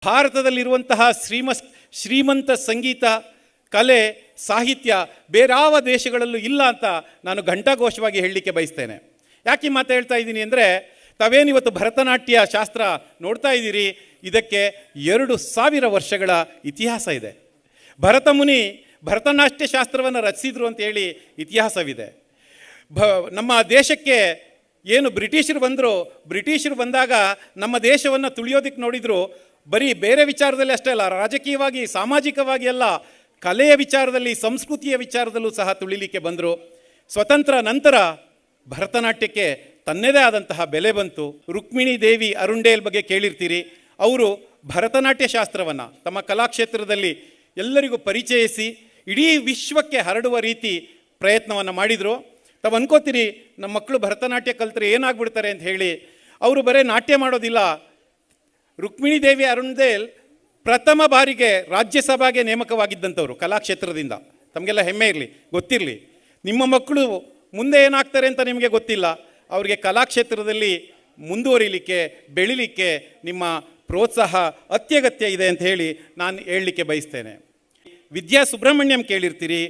ಭಾರತದಲ್ಲಿರುವಂತಹ ಶ್ರೀಮಂತ ಸಂಗೀತ, ಕಲೆ, ಸಾಹಿತ್ಯ ಬೇರಾವ ದೇಶಗಳಲ್ಲೂ ಇಲ್ಲ ಅಂತ ನಾನು ಘಂಟಾಘೋಷವಾಗಿ ಹೇಳಲಿಕ್ಕೆ ಬಯಸ್ತೇನೆ. ಯಾಕೆ ಈ ಮಾತು ಹೇಳ್ತಾ ಇದ್ದೀನಿ ಅಂದರೆ, ತಾವೇನಿವತ್ತು ಭರತನಾಟ್ಯ ಶಾಸ್ತ್ರ ನೋಡ್ತಾ ಇದ್ದೀರಿ, ಇದಕ್ಕೆ 2000 ವರ್ಷಗಳ ಇತಿಹಾಸ ಇದೆ. ಭರತ ಮುನಿ ಭರತನಾಟ್ಯ ಶಾಸ್ತ್ರವನ್ನು ರಚಿಸಿದ್ರು ಅಂತೇಳಿ ಇತಿಹಾಸವಿದೆ. ನಮ್ಮ ದೇಶಕ್ಕೆ ಏನು ಬ್ರಿಟಿಷರು ಬಂದಾಗ ನಮ್ಮ ದೇಶವನ್ನು ತುಳಿಯೋದಕ್ಕೆ ನೋಡಿದರು. ಬರೀ ಬೇರೆ ವಿಚಾರದಲ್ಲಿ ಅಷ್ಟೇ ಅಲ್ಲ, ರಾಜಕೀಯವಾಗಿ ಸಾಮಾಜಿಕವಾಗಿ ಅಲ್ಲ, ಕಲೆಯ ವಿಚಾರದಲ್ಲಿ, ಸಂಸ್ಕೃತಿಯ ವಿಚಾರದಲ್ಲೂ ಸಹ ತುಳಿಲಿಕ್ಕೆ ಬಂದರು. ಸ್ವತಂತ್ರ ನಂತರ ಭರತನಾಟ್ಯಕ್ಕೆ ತನ್ನದೇ ಆದಂತಹ ಬೆಲೆ ಬಂತು. ರುಕ್ಮಿಣಿ ದೇವಿ ಅರುಂಡೇಲ್ ಬಗ್ಗೆ ಕೇಳಿರ್ತೀರಿ. ಅವರು ಭರತನಾಟ್ಯ ಶಾಸ್ತ್ರವನ್ನು ತಮ್ಮ ಕಲಾಕ್ಷೇತ್ರದಲ್ಲಿ ಎಲ್ಲರಿಗೂ ಪರಿಚಯಿಸಿ ಇಡೀ ವಿಶ್ವಕ್ಕೆ ಹರಡುವ ರೀತಿ ಪ್ರಯತ್ನವನ್ನು ಮಾಡಿದರು. ತಾವು ಅನ್ಕೋತೀರಿ, ನಮ್ಮ ಮಕ್ಕಳು ಭರತನಾಟ್ಯ ಕಲ್ತರೆ ಏನಾಗ್ಬಿಡ್ತಾರೆ ಅಂತ ಹೇಳಿ. ಅವರು ಬರೀ ನಾಟ್ಯ ಮಾಡೋದಿಲ್ಲ. ರುಕ್ಮಿಣಿ ದೇವಿ ಅರುಂಡೇಲ್ ಪ್ರಥಮ ಬಾರಿಗೆ ರಾಜ್ಯಸಭೆಗೆ ನೇಮಕವಾಗಿದ್ದಂಥವ್ರು ಕಲಾಕ್ಷೇತ್ರದಿಂದ. ತಮಗೆಲ್ಲ ಹೆಮ್ಮೆ ಇರಲಿ, ಗೊತ್ತಿರಲಿ. ನಿಮ್ಮ ಮಕ್ಕಳು ಮುಂದೆ ಏನಾಗ್ತಾರೆ ಅಂತ ನಿಮಗೆ ಗೊತ್ತಿಲ್ಲ. ಅವರಿಗೆ ಕಲಾಕ್ಷೇತ್ರದಲ್ಲಿ ಮುಂದುವರಿಲಿಕ್ಕೆ, ಬೆಳಿಲಿಕ್ಕೆ ನಿಮ್ಮ ಪ್ರೋತ್ಸಾಹ ಅತ್ಯಗತ್ಯ ಇದೆ ಅಂತ ಹೇಳಿ ನಾನು ಹೇಳಲಿಕ್ಕೆ ಬಯಸ್ತೇನೆ. ವಿದ್ಯಾ ಸುಬ್ರಹ್ಮಣ್ಯಂ ಕೇಳಿರ್ತೀರಿ,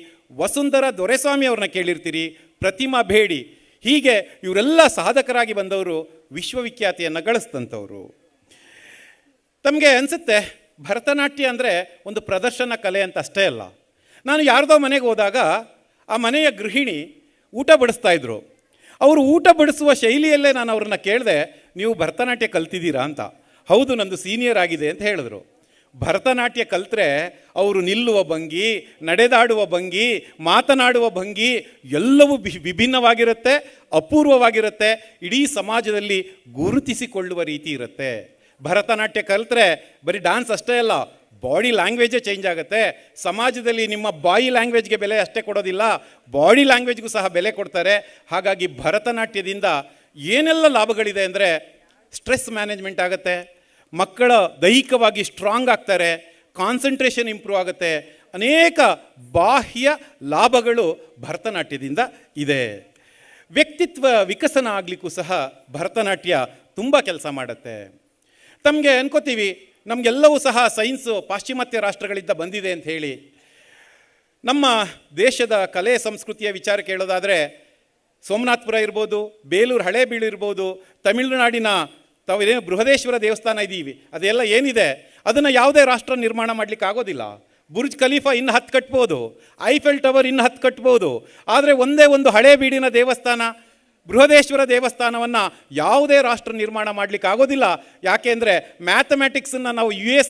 ವಸುಂಧರಾ ದೊರೆಸ್ವಾಮಿ ಅವ್ರನ್ನ ಕೇಳಿರ್ತೀರಿ, ಪ್ರತಿಮಾ ಬೇಡಿ, ಹೀಗೆ ಇವರೆಲ್ಲ ಸಾಧಕರಾಗಿ ಬಂದವರು, ವಿಶ್ವವಿಖ್ಯಾತಿಯನ್ನು ಗಳಿಸಿದಂಥವ್ರು. ತಮಗೆ ಅನಿಸುತ್ತೆ ಭರತನಾಟ್ಯ ಅಂದರೆ ಒಂದು ಪ್ರದರ್ಶನ ಕಲೆ ಅಂತ ಅಷ್ಟೇ ಅಲ್ಲ. ನಾನು ಯಾರ್ದೋ ಮನೆಗೆ ಹೋದಾಗ ಆ ಮನೆಯ ಗೃಹಿಣಿ ಊಟ ಬಡಿಸ್ತಾಯಿದ್ರು. ಅವರು ಊಟ ಬಡಿಸುವ ಶೈಲಿಯಲ್ಲೇ ನಾನು ಅವ್ರನ್ನ ಕೇಳಿದೆ, ನೀವು ಭರತನಾಟ್ಯ ಕಲ್ತಿದ್ದೀರಾ ಅಂತ. ಹೌದು, ನಂದು ಸೀನಿಯರ್ ಆಗಿದೆ ಅಂತ ಹೇಳಿದ್ರು. ಭರತನಾಟ್ಯ ಕಲ್ತ್ರೆ ಅವರು ನಿಲ್ಲುವ ಭಂಗಿ, ನಡೆದಾಡುವ ಭಂಗಿ, ಮಾತನಾಡುವ ಭಂಗಿ ಎಲ್ಲವೂ ವಿಭಿನ್ನವಾಗಿರುತ್ತೆ, ಅಪೂರ್ವವಾಗಿರುತ್ತೆ, ಇಡೀ ಸಮಾಜದಲ್ಲಿ ಗುರುತಿಸಿಕೊಳ್ಳುವ ರೀತಿ ಇರುತ್ತೆ. ಭರತನಾಟ್ಯ ಕಲ್ತ್ರೆ ಬರೀ ಡ್ಯಾನ್ಸ್ ಅಷ್ಟೇ ಅಲ್ಲ, ಬಾಡಿ ಲ್ಯಾಂಗ್ವೇಜೇ ಚೇಂಜ್ ಆಗುತ್ತೆ. ಸಮಾಜದಲ್ಲಿ ನಿಮ್ಮ ಬಾಯಿ ಲ್ಯಾಂಗ್ವೇಜ್ಗೆ ಬೆಲೆ ಅಷ್ಟೇ ಕೊಡೋದಿಲ್ಲ, ಬಾಡಿ ಲ್ಯಾಂಗ್ವೇಜ್ಗೂ ಸಹ ಬೆಲೆ ಕೊಡ್ತಾರೆ. ಹಾಗಾಗಿ ಭರತನಾಟ್ಯದಿಂದ ಏನೆಲ್ಲ ಲಾಭಗಳಿದೆ ಅಂದರೆ, ಸ್ಟ್ರೆಸ್ ಮ್ಯಾನೇಜ್ಮೆಂಟ್ ಆಗುತ್ತೆ, ಮಕ್ಕಳ ದೈಹಿಕವಾಗಿ ಸ್ಟ್ರಾಂಗ್ ಆಗ್ತಾರೆ, ಕಾನ್ಸಂಟ್ರೇಷನ್ ಇಂಪ್ರೂವ್ ಆಗುತ್ತೆ, ಅನೇಕ ಬಾಹ್ಯ ಲಾಭಗಳು ಭರತನಾಟ್ಯದಿಂದ ಇದೆ. ವ್ಯಕ್ತಿತ್ವ ವಿಕಸನ ಆಗಲಿಕ್ಕೂ ಸಹ ಭರತನಾಟ್ಯ ತುಂಬ ಕೆಲಸ ಮಾಡುತ್ತೆ. ತಮಗೆ ಅನ್ಕೋತೀವಿ, ನಮಗೆಲ್ಲವೂ ಸಹ ಸೈನ್ಸು ಪಾಶ್ಚಿಮಾತ್ಯ ರಾಷ್ಟ್ರಗಳಿಂದ ಬಂದಿದೆ ಅಂತ ಹೇಳಿ. ನಮ್ಮ ದೇಶದ ಕಲೆ ಸಂಸ್ಕೃತಿಯ ವಿಚಾರ ಕೇಳೋದಾದರೆ, ಸೋಮನಾಥಪುರ ಇರ್ಬೋದು, ಬೇಲೂರು ಹಳೇಬೀಡು ಇರ್ಬೋದು, ತಮಿಳುನಾಡಿನ ತಾವೇನು ಬೃಹದೇಶ್ವರ ದೇವಸ್ಥಾನ ಇದ್ದೀವಿ, ಅದೆಲ್ಲ ಏನಿದೆ ಅದನ್ನು ಯಾವುದೇ ರಾಷ್ಟ್ರ ನಿರ್ಮಾಣ ಮಾಡಲಿಕ್ಕೆ ಆಗೋದಿಲ್ಲ. ಬುರ್ಜ್ ಖಲೀಫಾ ಇನ್ನು 10 ಕಟ್ಬೋದು, ಐಫೆಲ್ ಟವರ್ ಇನ್ನು 10 ಕಟ್ಬೋದು. ಆದರೆ ಒಂದೇ ಒಂದು ಹಳೇಬೀಡಿನ ದೇವಸ್ಥಾನ, ಬೃಹದೇಶ್ವರ ದೇವಸ್ಥಾನವನ್ನು ಯಾವುದೇ ರಾಷ್ಟ್ರ ನಿರ್ಮಾಣ ಮಾಡಲಿಕ್ಕೆ ಆಗೋದಿಲ್ಲ. ಯಾಕೆ ಅಂದರೆ ಮ್ಯಾಥಮೆಟಿಕ್ಸನ್ನು ನಾವು US